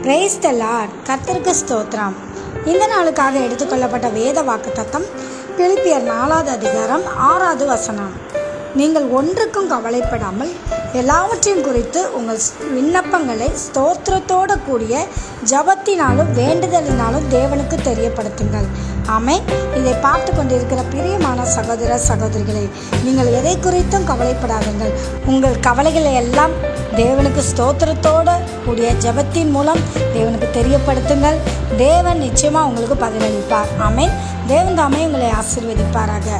Praise the Lord. கர்த்தருக்கு ஸ்தோத்திரம். இந்த நாளுக்காக எடுத்துக்கொள்ளப்பட்ட வேத வாக்குத்தத்தம் பிலிப்பியர் 4வது அதிகாரம் 6வது வசனம். நீங்கள் ஒன்றுக்கும் கவலைப்படாமல் எல்லாவற்றையும் குறித்து உங்கள் விண்ணப்பங்களை ஸ்தோத்திரத்தோடு கூடிய ஜபத்தினாலும் வேண்டுதலினாலும் தேவனுக்கு தெரியப்படுத்துங்கள். ஆமென். இதை பார்த்து கொண்டிருக்கிற பிரியமான சகோதர சகோதரிகளே, நீங்கள் எதை குறித்தும் கவலைப்படாதீர்கள். உங்கள் கவலைகளை எல்லாம் தேவனுக்கு ஸ்தோத்திரத்தோடு கூடிய ஜபத்தின் மூலம் தேவனுக்கு தெரியப்படுத்துங்கள். தேவன் நிச்சயமாக உங்களுக்கு பதிலளிப்பார். ஆமென். தேவன் தாமே உங்களை ஆசீர்வதிப்பாராக.